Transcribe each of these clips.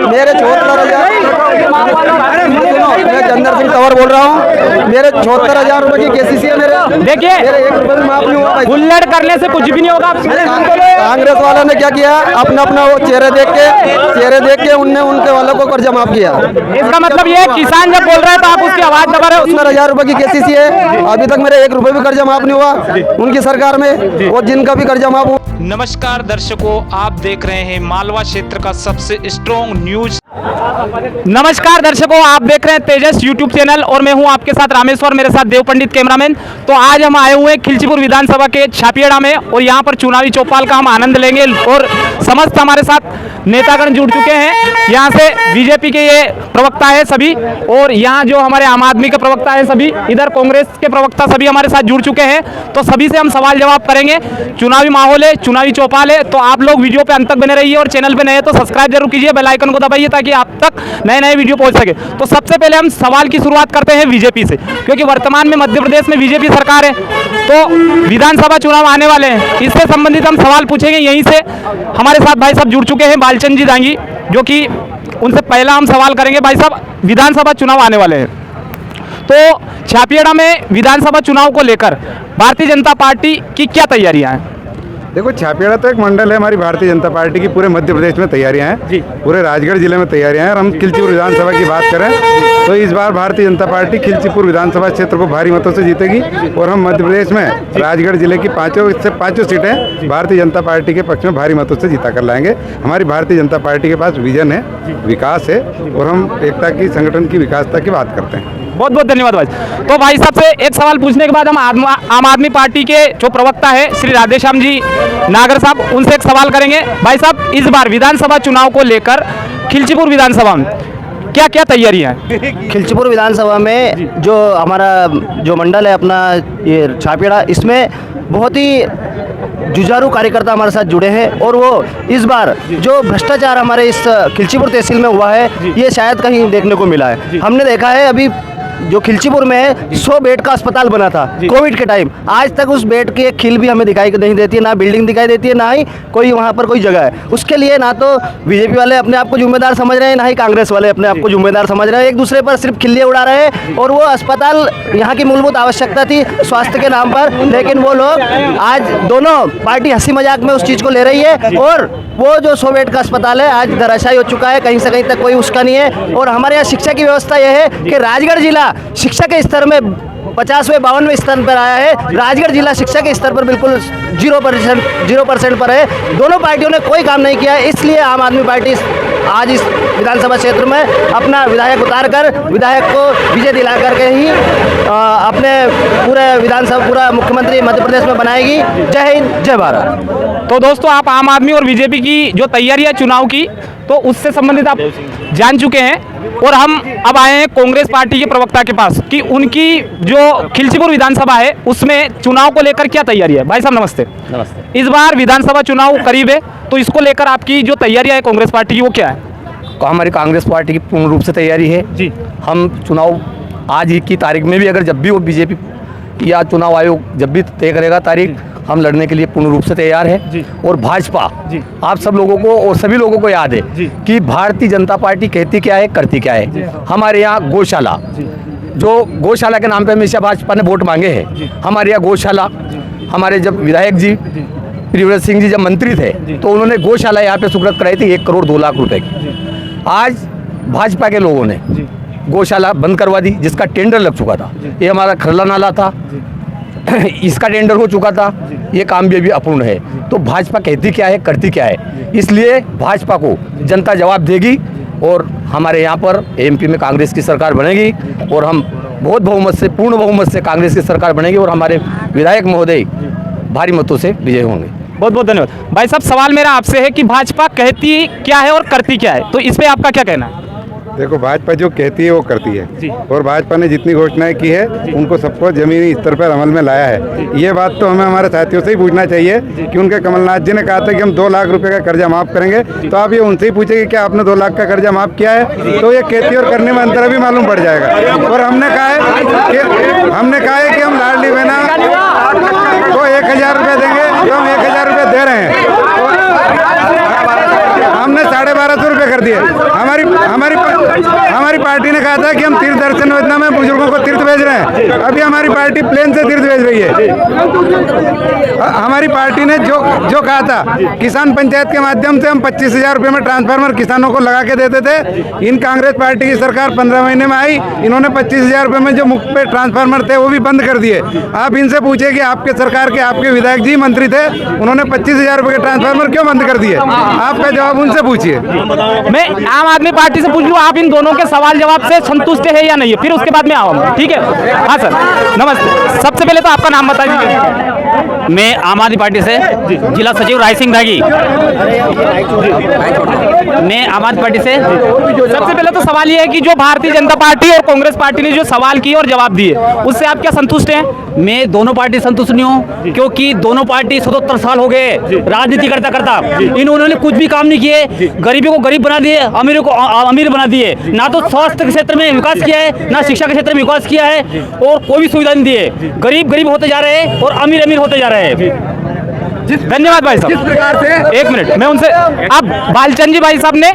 मेरे 74,000, मैं चंदर सिंह तंवर बोल रहा हूँ। मेरे 74,000 रुपए की केसीसी है। मेरे देखिए, मेरे 1 रुपए भी माफ नहीं हुआ। हुल्लड़ करने से कुछ भी नहीं होगा। कांग्रेस वालों ने क्या किया, अपना अपना वो चेहरे देख के उनने उनके वालों को कर्जा माफ किया। इसका मतलब ये किसान जब बोल रहे हैं तो आप उसकी आवाज दबा रहे हो। 70,000 रुपए की केसीसी है, अभी तक मेरे 1 रुपए भी कर्जा माफ नहीं हुआ उनकी सरकार में, और जिनका भी कर्जा माफ हुआ। नमस्कार दर्शकों, आप देख रहे हैं मालवा क्षेत्र का सबसे स्ट्रॉन्ग न्यूज। नमस्कार दर्शकों, आप देख रहे हैं तेजस यूट्यूब चैनल और मैं हूं आपके साथ रामेश्वर, मेरे साथ देव पंडित कैमरामैन। तो आज हम आए हुए हैं खिलचीपुर विधानसभा के छापियाड़ा में और यहां पर चुनावी चौपाल का हम आनंद लेंगे और समस्त हमारे साथ नेतागण जुड़ चुके हैं। यहां से बीजेपी के ये प्रवक्ता है सभी, और यहां जो हमारे आम आदमी के प्रवक्ता है सभी, इधर कांग्रेस के प्रवक्ता सभी हमारे साथ जुड़ चुके हैं। तो सभी से हम सवाल जवाब करेंगे। चुनावी माहौल है, चुनावी चौपाल है, तो आप लोग वीडियो पे अंत तक बने रहिए और चैनल पे नए हैं तो सब्सक्राइब जरूर कीजिए, बेल आइकन को दबाइए ताकि आप तक नए नए वीडियो पहुंच सके। तो सबसे पहले हम सवाल की शुरुआत करते हैं बीजेपी से, क्योंकि वर्तमान में मध्य प्रदेश में बीजेपी सरकार है, तो विधानसभा चुनाव आने वाले हैं, इससे संबंधित हम सवाल पूछेंगे। यहीं से हमारे साथ भाई साहब जुड़ चुके हैं, बालचंद जी दांगी, जो कि उनसे पहला हम सवाल करेंगे। भाई साहब, विधानसभा चुनाव आने वाले हैं, तो छापियाड़ा में विधानसभा चुनाव को लेकर भारतीय जनता पार्टी की क्या तैयारियां हैं? देखो, छापियाड़ा तो एक मंडल है हमारी भारतीय जनता पार्टी की। पूरे मध्य प्रदेश में तैयारियां हैं जी, पूरे राजगढ़ जिले में तैयारियां हैं। और हम खिलचीपुर विधानसभा की बात करें तो इस बार भारतीय जनता पार्टी खिलचीपुर विधानसभा क्षेत्र को भारी मतों से जीतेगी और हम मध्य प्रदेश में राजगढ़ जिले की पांचों सीटें भारतीय जनता पार्टी के पक्ष में भारी मतों से जीता कर लाएंगे। हमारी भारतीय जनता पार्टी के पास विजन है, विकास है, और हम एकता की, संगठन की विकासता की बात करते हैं। बहुत बहुत धन्यवाद भाई। तो भाई साहब से एक सवाल पूछने के बाद हम आम आदमी पार्टी के जो प्रवक्ता है श्री राधेश्याम जी नागर साहब, उनसे एक सवाल करेंगे। भाई साहब, इस बार विधानसभा चुनाव को लेकर खिलचीपुर विधानसभा में क्या क्या तैयारियां हैं? खिलचीपुर विधानसभा में जो हमारा जो मंडल है अपना ये छापियाड़ा, इसमें बहुत ही जुझारू कार्यकर्ता हमारे साथ जुड़े हैं, और वो इस बार जो भ्रष्टाचार हमारे इस खिलचीपुर तहसील में हुआ है ये शायद कहीं देखने को मिला है। हमने देखा है अभी जो खिलचीपुर में 100 बेड का अस्पताल बना था कोविड के टाइम, आज तक उस बेड की एक खिल भी हमें दिखाई नहीं देती है, ना बिल्डिंग दिखाई देती है, ना ही कोई वहाँ पर कोई जगह है। उसके लिए ना तो बीजेपी वाले अपने आप को जिम्मेदार समझ रहे हैं, ना ही कांग्रेस वाले अपने आप को जिम्मेदार समझ रहे हैं। एक दूसरे पर सिर्फ खिल्लियाँ उड़ा रहे हैं, और वो अस्पताल यहाँ की मूलभूत आवश्यकता थी स्वास्थ्य के नाम पर, लेकिन वो लोग आज दोनों पार्टी हंसी मजाक में उस चीज़ को ले रही है, और वो जो 100 बेड का अस्पताल है आज धराशायी हो चुका है, कहीं से कहीं तक कोई उसका नहीं है। और हमारे यहाँ शिक्षा की व्यवस्था यह है कि राजगढ़ जिला शिक्षा के स्तर में 50वें 52वें स्थान पर आया है। राजगढ़ जिला शिक्षा के स्तर पर बिल्कुल 0% पर है। दोनों पार्टियों ने कोई काम नहीं किया है, इसलिए आम आदमी पार्टी आज इस विधानसभा क्षेत्र में अपना विधायक उतार कर विधायक को विजय दिला करके ही अपने पूरा मुख्यमंत्री मध्य प्रदेश में बनाएगी। जय हिंद, जय भारत। तो दोस्तों, आप आम आदमी और बीजेपी की जो तैयारी है चुनाव की, तो उससे संबंधित आप जान चुके हैं, और हम अब आए हैं कांग्रेस पार्टी के प्रवक्ता के पास कि उनकी जो खिलचीपुर विधानसभा है उसमें चुनाव को लेकर क्या तैयारी है। भाई साहब नमस्ते। नमस्ते। इस बार विधानसभा चुनाव करीब है, तो इसको लेकर आपकी जो तैयारियां है कांग्रेस पार्टी की, वो क्या है? तो हमारी कांग्रेस पार्टी की पूर्ण रूप से तैयारी है जी। हम चुनाव आज ही की तारीख में भी, अगर जब भी वो बीजेपी या चुनाव आयोग जब भी तय करेगा तारीख, हम लड़ने के लिए पूर्ण रूप से तैयार है जी। और भाजपा, आप सब लोगों को और सभी लोगों को याद है कि भारतीय जनता पार्टी कहती क्या है, करती क्या है। हमारे यहाँ गौशाला, जो गौशाला के नाम पे हमेशा भाजपा ने वोट मांगे हैं। हमारे यहाँ गौशाला, हमारे जब विधायक जी प्रियव्रत सिंह जी जब मंत्री थे तो उन्होंने गौशाला यहाँ पे स्वीकृत कराई थी 1 करोड़ 2 लाख रुपए की। आज भाजपा के लोगों ने गौशाला बंद करवा दी, जिसका टेंडर लग चुका था। ये हमारा खरला नाला था, इसका टेंडर हो चुका था, ये काम भी अभी अपूर्ण है। तो भाजपा कहती क्या है, करती क्या है, इसलिए भाजपा को जनता जवाब देगी और हमारे यहाँ पर एमपी में कांग्रेस की सरकार बनेगी और हम बहुत बहुमत से, पूर्ण बहुमत से कांग्रेस की सरकार बनेगी और हमारे विधायक महोदय भारी मतों से विजय होंगे। बहुत बहुत धन्यवाद। भाई साहब, सवाल मेरा आपसे है कि भाजपा कहती क्या है और करती क्या है, तो इस पे आपका क्या कहना है? देखो, भाजपा जो कहती है वो करती है, और भाजपा ने जितनी घोषणाएं की है उनको सबको जमीनी स्तर पर अमल में लाया है। ये बात तो हमें हमारे साथियों से ही पूछना चाहिए कि उनके कमलनाथ जी ने कहा था कि हम 2 लाख रुपए का कर्जा माफ करेंगे, तो आप ये उनसे ही पूछेंगे कि आपने 2 लाख का कर्जा माफ किया है, तो ये कहती और करने में अंतर भी मालूम पड़ जाएगा। और हमने कहा है कि हम लाडली बहना को 1,000 रुपये देंगे, तो हम 1,000 रुपये दे रहे हैं। हमने 1250 रुपये कर दिए। हमारी पार्टी ने कहा था कि हम तीर्थ दर्शन योजना में बुजुर्गों को तीर्थ भेज रहे हैं, अभी हमारी पार्टी प्लेन से तीर्थ भेज रही है। हमारी पार्टी ने जो कहा था, किसान पंचायत के माध्यम से हम 25,000 रुपये में ट्रांसफार्मर किसानों को लगा के देते थे। इन कांग्रेस पार्टी की सरकार 15 महीने में आई, इन्होंने 25,000 रुपये में जो मुफ्त पे ट्रांसफार्मर थे वो भी बंद कर दिए। आप इनसे पूछिए कि आपके सरकार के आपके विधायक जी मंत्री थे, उन्होंने 25,000 रुपये के ट्रांसफार्मर क्यों बंद कर दिए? आपका जवाब उनसे पूछिए। मैं आम आदमी पार्टी से पूछ लूँ, आप इन दोनों के सवाल जवाब से संतुष्ट है या नहीं है, फिर उसके बाद में आऊँगा, ठीक है? हाँ सर, नमस्ते। सबसे पहले तो आपका नाम बता दीजिए। मैं आम आदमी पार्टी से जिला सचिव राय सिंह धागी। मैं आम आदमी पार्टी से। सबसे पहले तो सवाल ये है कि जो भारतीय जनता पार्टी और कांग्रेस पार्टी ने जो सवाल किए और जवाब दिए, उससे आप क्या संतुष्ट हैं? मैं दोनों पार्टी संतुष्ट नहीं हूँ, क्योंकि दोनों पार्टी 77 साल हो गए राजनीति करता करता, इन्होंने कुछ भी काम नहीं किए। गरीबी को गरीब बना दिए, अमीर को अमीर बना दिए। ना तो स्वास्थ्य के क्षेत्र में विकास किया है, ना शिक्षा के क्षेत्र में विकास किया है, और कोई भी सुविधा नहीं दिए। गरीब गरीब होते जा रहे हैं और अमीर अमीर होते जा रहे हैं। धन्यवाद भाई साहब। जिस प्रकार से एक मिनट, मैं उनसे, आप बालचंद जी भाई साहब ने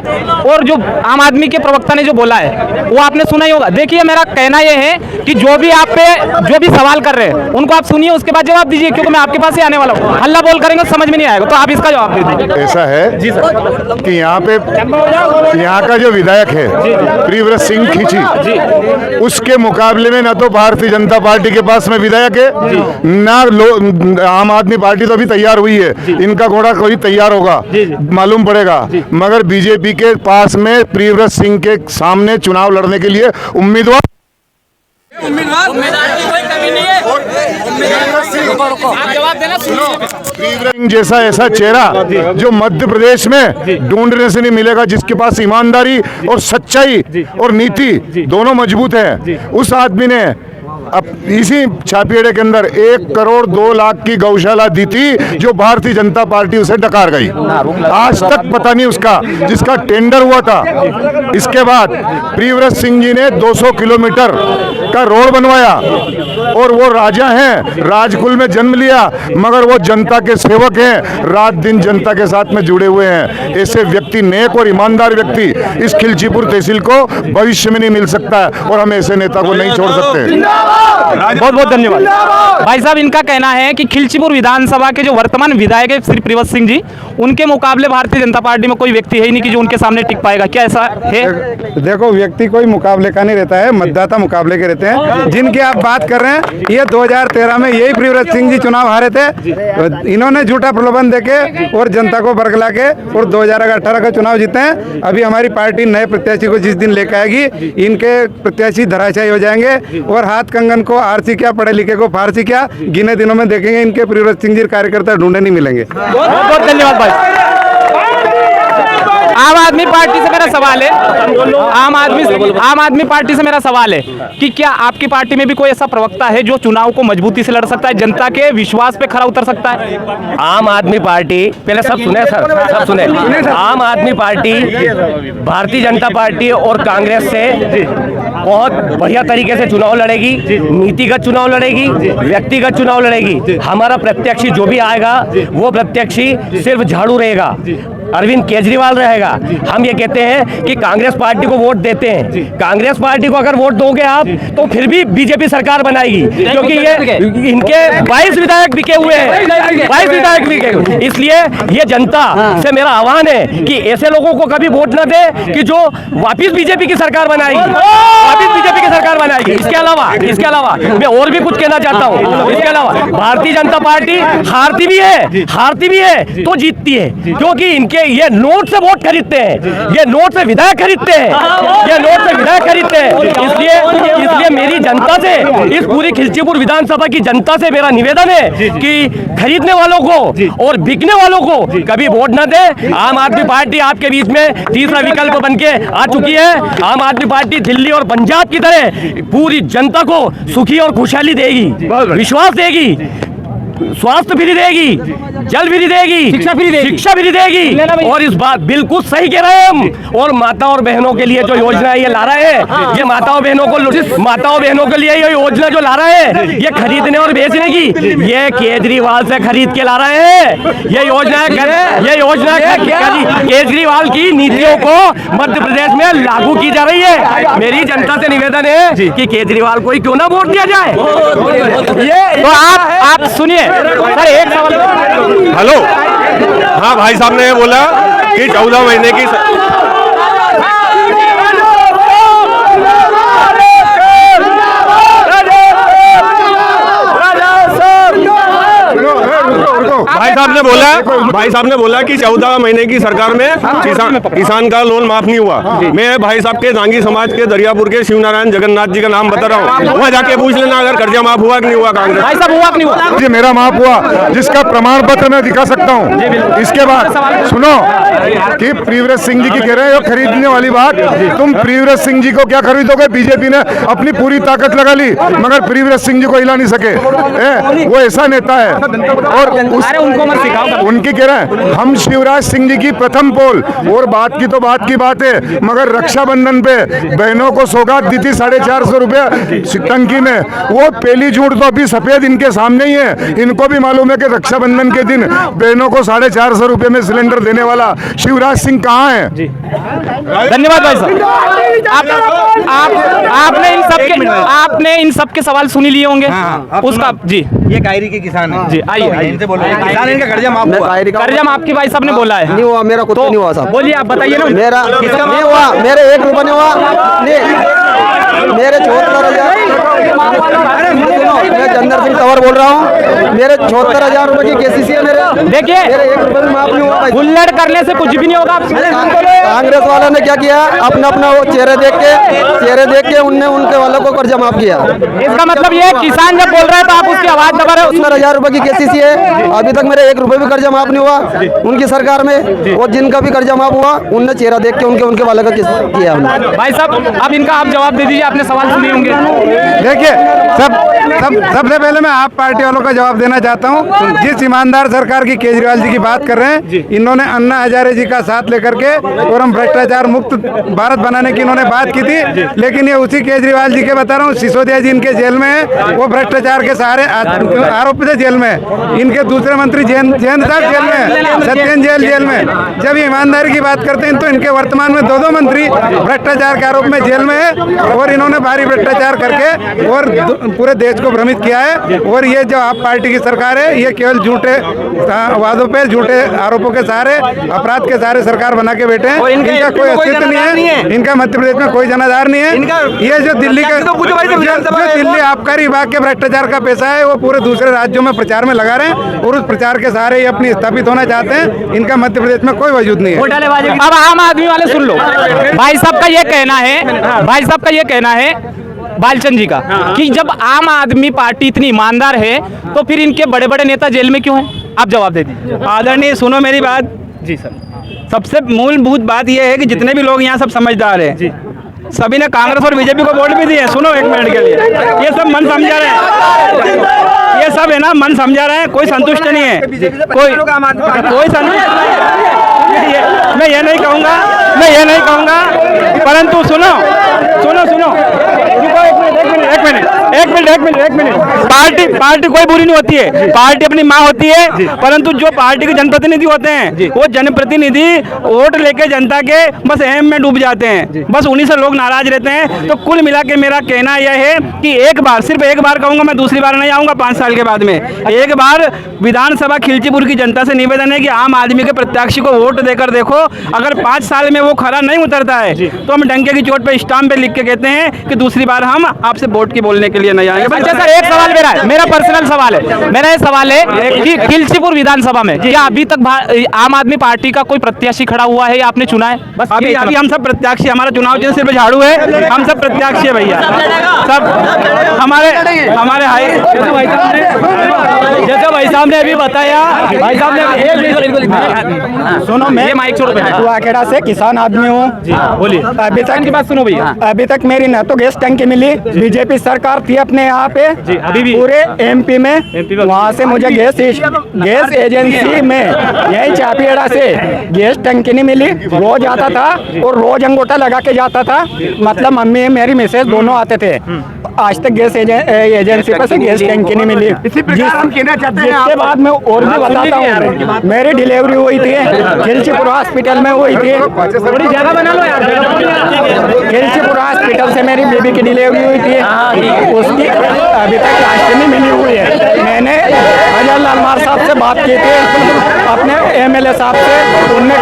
और जो आम आदमी के प्रवक्ता ने जो बोला है वो आपने सुना ही होगा। देखिए, मेरा कहना यह है कि जो भी आप पे जो भी सवाल कर रहे हैं उनको आप सुनिए, उसके बाद जवाब दीजिए, क्योंकि मैं आपके पास ही आने वाला हूँ। हल्ला बोल करेंगे समझ में नहीं आएगा, तो आप इसका जवाब दे दीजिए। ऐसा है जी सर, कि यहाँ का जो विधायक है प्रियव्रत सिंह खींची, उसके मुकाबले में ना तो भारतीय जनता पार्टी के पास में विधायक है, ना आम आदमी पार्टी तो अभी तैयार हुई है, इनका घोड़ा कोई तैयार होगा मालूम पड़ेगा। मगर बीजेपी के पास में प्रियव्रत सिंह के सामने चुनाव लड़ने के लिए उम्मीदवार सिंह जैसा ऐसा चेहरा जो मध्य प्रदेश में ढूंढने से नहीं मिलेगा, जिसके पास ईमानदारी और सच्चाई और नीति दोनों मजबूत है। उस आदमी ने अब इसी छापियाड़े के अंदर 1 करोड़ 2 लाख की गौशाला दी थी, जो भारतीय जनता पार्टी उसे डकार गई। आज तक पता नहीं उसका, जिसका टेंडर हुआ था। इसके बाद प्रियव्रत सिंह जी ने 200 किलोमीटर का रोड बनवाया, और वो राजा हैं, राजकुल में जन्म लिया, मगर वो जनता के सेवक हैं, रात दिन जनता के साथ में जुड़े हुए हैं। ऐसे व्यक्ति, नेक और ईमानदार व्यक्ति इस खिलचीपुर तहसील को भविष्य में नहीं मिल सकता है, और हम ऐसे नेता को नहीं छोड़ सकते। बहुत बहुत धन्यवाद भाई साहब। इनका कहना है कि खिलचीपुर विधानसभा के जो वर्तमान विधायक है श्री प्रियव्रत सिंह जी, उनके मुकाबले भारतीय जनता पार्टी में कोई व्यक्ति है ही नहीं कि जो उनके सामने टिक पाएगा। क्या ऐसा है? देखो, व्यक्ति कोई मुकाबले का नहीं रहता है, मतदाता मुकाबले के रहते हैं। जिनकी आप बात कर रहे हैं, ये 2013 में यही प्रियव्रत सिंह जी चुनाव हारे थे। इन्होंने झूठा प्रलोभन देके और जनता को बरगला के और 2018 का चुनाव जीते हैं। अभी हमारी पार्टी नए प्रत्याशी को जिस दिन लेकर आएगी, इनके प्रत्याशी धराशायी हो जाएंगे, और हाथ कंगन को आरसी क्या, पढ़े लिखे को फारसी क्या, गिने दिनों में देखेंगे इनके प्रियव्रत सिंह जी कार्यकर्ता ढूंढे नहीं मिलेंगे। बहुत बहुत धन्यवाद भाई। आम आदमी पार्टी से मेरा सवाल है, आम आदमी पार्टी से मेरा सवाल है कि क्या आपकी पार्टी में भी कोई ऐसा प्रवक्ता है जो चुनाव को मजबूती से लड़ सकता है, जनता के विश्वास पे खरा उतर सकता है? आम आदमी पार्टी, पहले सब सुने सर, सब सुने। आम आदमी पार्टी भारतीय जनता पार्टी और कांग्रेस से बहुत बढ़िया तरीके से चुनाव लड़ेगी, नीतिगत चुनाव लड़ेगी, व्यक्तिगत चुनाव लड़ेगी। हमारा प्रत्याशी जो भी आएगा वो प्रत्याशी सिर्फ झाड़ू रहेगा, अरविंद केजरीवाल रहेगा। हम ये कहते हैं कि कांग्रेस पार्टी को वोट देते हैं, कांग्रेस पार्टी को अगर वोट दोगे आप तो फिर भी बीजेपी सरकार बनाएगी, क्योंकि ये इनके 22 विधायक बिके हुए हैं, 22 विधायक बिके हुए। इसलिए ये जनता से मेरा आह्वान है कि ऐसे लोगों को कभी वोट न दे कि जो वापिस बीजेपी की सरकार बनाएगी, वापिस बीजेपी की सरकार बनाएगी। इसके अलावा मैं और भी कुछ कहना चाहता हूँ। इसके अलावा भारतीय जनता पार्टी हारती भी है तो जीतती है, क्योंकि इनके ये नोट से वोट खरीदते हैं, ये नोट से विधायक खरीदते हैं, ये नोट से विधायक खरीदते हैं। इसलिए मेरी जनता से, इस पूरी खिलचीपुर विधानसभा की जनता से मेरा निवेदन है कि खरीदने वालों को और बिकने वालों को कभी वोट न दे। आम आदमी पार्टी आपके बीच में तीसरा विकल्प बनके आ चुकी है। आम आदमी पार्टी दिल्ली और पंजाब की तरह पूरी जनता को सुखी और खुशहाली देगी, विश्वास देगी। स्वास्थ्य फ्री देगी, जल फ्री देगी, शिक्षा फ्री देगी। शिक्षा फ्री लेना देगी। भैया। और इस बात बिल्कुल सही कह रहे हैं हम। और माता और बहनों के लिए जो योजना ये ला रहे हैं, ये माताओं बहनों के लिए ये योजना जो ला रहे हैं, ये खरीदने और बेचने की, ये केजरीवाल से खरीद के ला रहे हैं। ये योजना केजरीवाल की नीतियों को मध्य प्रदेश में लागू की जा रही है। मेरी जनता से निवेदन है कि केजरीवाल को ही क्यों ना वोट दिया जाए। तो आप सुनिए सर, एक सवाल। हेलो, हाँ भाई साहब ने बोला कि 14 महीने की भाई साहब ने बोला कि 14 महीने की सरकार में किसान का लोन माफ नहीं हुआ। मैं भाई साहब के दांगी समाज के दरियापुर के शिवनारायण जगन्नाथ जी का नाम बता रहा हूँ, वहाँ जाके पूछ लेना अगर कर्जा माफ हुआ कि नहीं हुआ। कांग्रेस भाई साहब हुआ कि नहीं हुआ? जी मेरा माफ हुआ, जिसका प्रमाण पत्र मैं दिखा सकता हूँ। इसके बाद सुनो कि प्रियव्रत सिंह जी की कह रहे हो खरीदने वाली बात, तुम प्रियव्रत सिंह जी को क्या खरीदोगे? बीजेपी ने अपनी पूरी ताकत लगा ली मगर प्रियव्रत सिंह जी को हिला नहीं सके। वो ऐसा नेता है। और उनको मत सिखाओ। उनकी कह रहे हैं हम शिवराज सिंह जी की प्रथम पोल। और बात की तो बात की बात है, मगर रक्षाबंधन पे बहनों को सौगात दी थी 450 रुपया टंकी में। वो पहली झूठ तो अभी सफेद इनके सामने ही है। इनको भी मालूम है कि रक्षाबंधन के दिन बहनों को 450 रुपये में सिलेंडर देने वाला शिवराज सिंह कहाँ है? धन्यवाद भाई साहब। आपने इन सबके सवाल सुनी लिए होंगे। उसका जी, ये कायरी के किसान है जी, आइए इनसे बोलो, किसान इनका कर्जा माफ हुआ। कर्जा माफ की भाई साहब ने बोला है। नहीं हुआ, मेरा खुद नहीं हुआ साहब। बोलिए, आप बताइए ना। मेरा नहीं हुआ, मेरे 1 रुपया नहीं हुआ। नहीं, मेरे 74,000, मैं चंदर सिंह तंवर बोल रहा हूँ। मेरे 74,000 रुपए की केसीसी है। मेरे देखिए, मेरे 1 रुपया भी माफ नहीं हुआ। हुल्लड़ करने से कुछ भी नहीं होगा। कांग्रेस वालों ने क्या किया, अपना वो चेहरे देख के उनने उनके वालों को कर्जा माफ किया। इसका मतलब ये किसान जब बोल रहे हैं तो आप उसकी आवाज दबा रहे हो। 70,000 रुपए की केसीसी है। अभी तक मेरे 1 रुपये भी कर्जा माफ नहीं हुआ उनकी सरकार में। और जिनका भी कर्जा माफ हुआ उनने चेहरा देख के उनके वालों का किया। भाई साहब, अब इनका आप जवाब दे दीजिए, आपने सवाल सुने होंगे। देखिए, सबसे पहले मैं आप पार्टी वालों का जवाब देना चाहता हूं। जिस ईमानदार सरकार की केजरीवाल जी की बात कर रहे हैं, इन्होंने अन्ना हजारे जी का साथ लेकर के और हम भ्रष्टाचार मुक्त भारत बनाने की इन्होंने बात की थी। लेकिन ये उसी केजरीवाल जी के बता रहा हूँ, सिसोदिया जी इनके जेल में है, वो भ्रष्टाचार के सहारे आरोप से जेल में। इनके दूसरे मंत्री जैन साहब जेल में, सत्येंद्र जेल में। जब ये ईमानदारी की बात करते हैं तो इनके वर्तमान में 2 मंत्री भ्रष्टाचार के आरोप में जेल में है। और इन्होंने भारी भ्रष्टाचार करके और पूरे देश को भ्रमित किया है। और ये जो आप पार्टी की सरकार है, ये केवल झूठे वादों पे, झूठे आरोपों के सहारे, अपराध के सहारे सरकार बना के बैठे हैं। इनका कोई अस्तित्व नहीं है। इनका मध्य प्रदेश में कोई जनाधार नहीं है। ये जो दिल्ली का दिल्ली आबकारी विभाग के भ्रष्टाचार का पैसा है, वो पूरे दूसरे राज्यों में प्रचार में लगा रहे हैं और उस प्रचार के सहारे ये अपनी स्थापित होना चाहते हैं। इनका मध्य प्रदेश में कोई वजूद नहीं है। अब आम आदमी वाले सुन लो। भाई साहब का ये कहना है बालचंद जी का कि जब आम आदमी पार्टी इतनी ईमानदार है तो फिर इनके बड़े बड़े नेता जेल में क्यों हैं? आप जवाब दे दीजिए। आदरणीय, सुनो मेरी बात जी सर। सबसे मूलभूत बात यह है कि जितने भी लोग यहाँ सब समझदार हैं जी, सभी ने कांग्रेस और बीजेपी को वोट भी दिए। सुनो 1 मिनट के लिए, ये सब मन समझा रहे हैं। ये सब है ना, मन समझा रहे हैं। कोई संतुष्ट नहीं है, कोई संतुष्ट नहीं है। मैं ये नहीं कहूँगा, परंतु सुनो, एक मिनट। पार्टी कोई बुरी नहीं होती है, पार्टी अपनी माँ होती है। परंतु जो पार्टी के जनप्रतिनिधि होते हैं, वो जनप्रतिनिधि वोट लेके जनता के बस अहम में डूब जाते हैं। बस उन्हीं से लोग नाराज रहते हैं। तो कुल मिला के मेरा कहना यह है कि सिर्फ एक बार कहूँगा, मैं दूसरी बार नहीं आऊँगा 5 साल के बाद में। एक बार विधानसभा खिलचीपुर की जनता से निवेदन है कि आम आदमी के प्रत्याशी को वोट देकर देखो। अगर 5 साल में वो खरा नहीं उतरता है तो हम डंके की चोट पे स्टाम्प पे लिख के कहते हैं कि दूसरी बार हम आपसे वोट की बोलने के लिए नहीं आएंगे। अच्छा सर, एक सवाल मेरा पर्सनल सवाल है। मेरा ये सवाल है कि खिलचीपुर विधानसभा में क्या अभी तक आम आदमी पार्टी का कोई प्रत्याशी खड़ा हुआ है या आपने चुना है? बस अभी हम सब प्रत्याशी, हमारा चुनाव चिन्ह सिर्फ झाड़ू है। हम सब प्रत्याशी है भैया, सब हमारे हाई। जैसा भाई साहब ने अभी बताया, भाई साहब ने सुनो, मैं माइक छोड़ो, दुआखेड़ा से किसान आदमी हूँ। बोलिए, अभी तक की बात सुनो भैया। अभी तक मेरी न तो गैस टंकी मिली, बीजेपी सरकार थी अपने यहाँ पे अभी भी? पूरे एमपी में वहाँ से मुझे गैस एजेंसी में यही चापियाड़ा से गैस टंकी नहीं मिली। रोज आता था और रोज अंगूठा लगा के जाता था, मतलब मम्मी मेरी मिसेज दोनों आते थे। आज तक गैस एजेंसी पर से गैस टंकी नहीं मिली। जिसके बाद मैं और भी बताता हूँ, मेरी डिलीवरी हुई थी खिलचीपुर हॉस्पिटल में हुई थी। थोड़ी जगह बना लो यार। खिलचीपुर हॉस्पिटल से मेरी बेबी की डिलीवरी हुई थी, उसकी अभी तक राशि नहीं मिली हुई है। मैंने अजय लालमार साहब से बात की थी, अपने एमएलए साहब से, उनने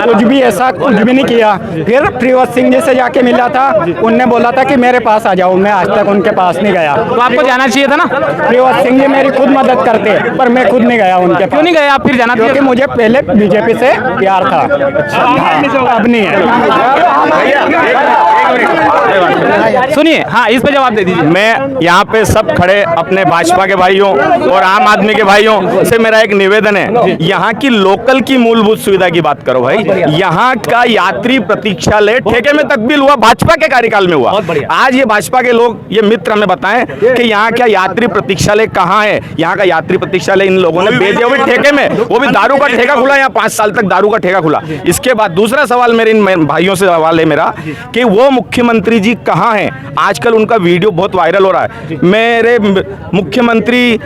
कुछ भी ऐसा कुछ भी नहीं किया। फिर प्रियोत सिंह जी से जाके मिला था, उनने बोला था कि मेरे पास आ जाओ। मैं आज तक उनके पास नहीं गया। तो आपको जाना चाहिए था ना। प्रियोत सिंह जी मेरी खुद मदद करते, पर मैं खुद नहीं गया उनके। क्यों नहीं गए आप? फिर जाना क्योंकि मुझे पहले बीजेपी से प्यार था, अब नहीं है। सुनिए, हाँ, इस पे जवाब दे दीजिए। मैं यहाँ पे सब खड़े अपने भाजपा के भाइयों और आम आदमी के भाइयों से मेरा एक निवेदन है, यहाँ की लोकल की मूलभूत सुविधा की बात करो भाई। यहाँ का यात्री प्रतीक्षालय ठेके में तब्दील हुआ, भाजपा के कार्यकाल में हुआ। आज ये भाजपा के लोग, ये मित्र हमें बताएं कि यहाँ क्या यात्री प्रतीक्षालय कहाँ है। यहाँ का यात्री प्रतीक्षालय इन लोगों ने बेच दिया, वो भी ठेके में, वो भी दारू का ठेका खुला। यहाँ 5 साल तक दारू का ठेका खुला। इसके बाद दूसरा सवाल मेरे इन भाइयों से सवाल है मेरा कि वो मुख्यमंत्री जी कहाँ हैं। आजकल उनका वीडियो बहुत वायरल हो रहा है, मेरे मुख्यमंत्री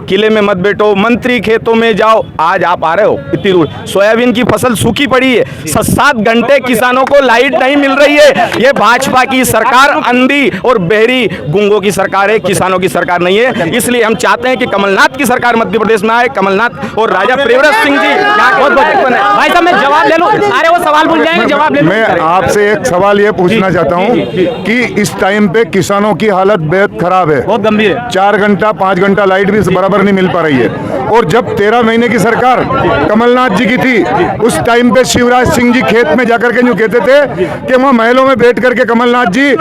किले में मत बैठो, मंत्री खेतों में जाओ। आज आप आ रहे हो इतनी दूर, सोयाबीन की फसल सूखी पड़ी है, 7-7 घंटे किसानों को लाइट नहीं मिल रही है। ये भाजपा की सरकार अंधी और बहरी गूंगों की सरकार है, किसानों की सरकार नहीं है। इसलिए हम चाहते हैं कि कमलनाथ की सरकार मध्य प्रदेश में आए, कमलनाथ और राजा प्रियव्रत सिंह जी यहाँ बहुत बने। भाई साहब, मैं जवाब ले लूं? अरे वो सवाल भूल जाएंगे, जवाब ले लूं। मैं आपसे एक सवाल ये पूछना चाहता हूँ कि इस टाइम पे किसानों की हालत बेहद खराब है, बहुत गंभीर है। 4 घंटा 5 घंटा लाइट भी बराबर नहीं मिल पा रही है। और जब 13 महीने की सरकार कमलनाथ जी की थी, उस टाइम पे शिवराज सिंह जी खेत में जाकर के जो कहते थे कि वहाँ महलों में बैठ करके कमलनाथ जी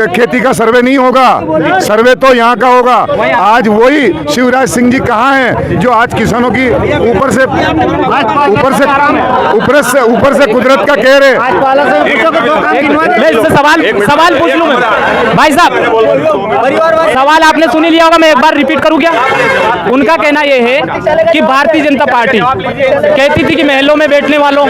खेती का सर्वे नहीं होगा, सर्वे तो यहाँ का होगा। आज वही शिवराज सिंह जी कहाँ हैं जो आज किसानों की ऊपर से कुदरत का कहर है। मैं इससे सवाल पूछ लूं मैं? भाई साहब, सवाल आपने सुन ही लिया होगा, मैं एक बार रिपीट करूं क्या? उनका कहना यह है कि भारतीय जनता पार्टी कहती थी कि महलों में बैठने वालों,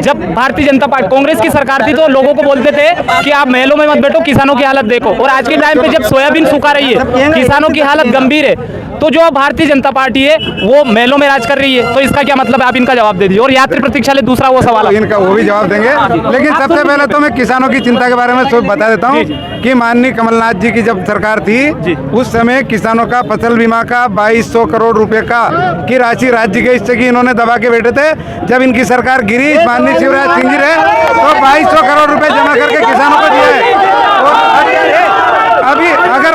जब भारतीय जनता पार्टी कांग्रेस की सरकार थी तो लोगों को बोलते थे कि आप महलों में मत बैठो, किसानों की हालत देखो। और आज के टाइम पे जब सोयाबीन सूखा रही है, किसानों की हालत गंभीर है, तो जो भारतीय जनता पार्टी है वो महलों में राज कर रही है। तो इसका क्या मतलब है? आप इनका जवाब दे दीजिए। और यात्री प्रतीक्षालय दूसरा वो सवाल है, इनका वो भी जवाब देंगे। लेकिन सबसे पहले तो मैं किसानों की चिंता के बारे में बता देता हूँ कि माननीय कमलनाथ जी की जब सरकार थी, उस समय किसानों का फसल बीमा का 2200 करोड़ रुपए का की राशि राज्य के हिस्से की इन्होंने दबा के बैठे थे। जब इनकी सरकार गिरी, माननीय शिवराज सिंह जी रहे, तो 2200 करोड़ रुपए जमा करके किसानों को दिया है। अभी अगर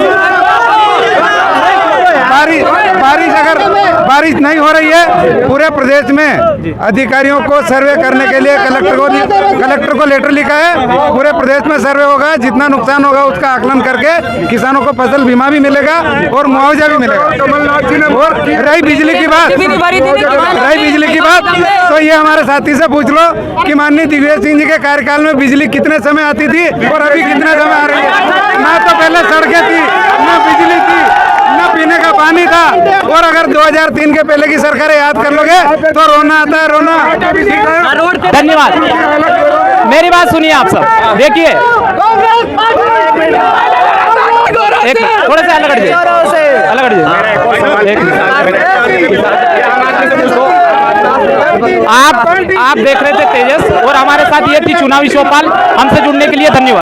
बारिश नहीं हो रही है, पूरे प्रदेश में अधिकारियों को सर्वे करने के लिए कलेक्टर को लेटर लिखा है। पूरे प्रदेश में सर्वे होगा, जितना नुकसान होगा उसका आकलन करके किसानों को फसल बीमा भी मिलेगा और मुआवजा भी मिलेगा। और रही बिजली की बात, तो ये हमारे साथी से पूछ लो कि माननीय दिग्विजय सिंह जी के कार्यकाल में बिजली कितने समय आती थी और अभी कितने समय आ रही है। ना तो पहले सड़कें थी, ना बिजली थी, ना पीने का पानी था। और अगर 2003 के पहले की सरकारें याद कर लोगे तो रोना आता है, रोना। धन्यवाद। मेरी बात सुनिए आप सब, देखिए एक थोड़े से अलग हट जाइए। आप देख रहे थे तेजस, और हमारे साथ ये थी चुनावी चौपाल। हमसे जुड़ने के लिए धन्यवाद।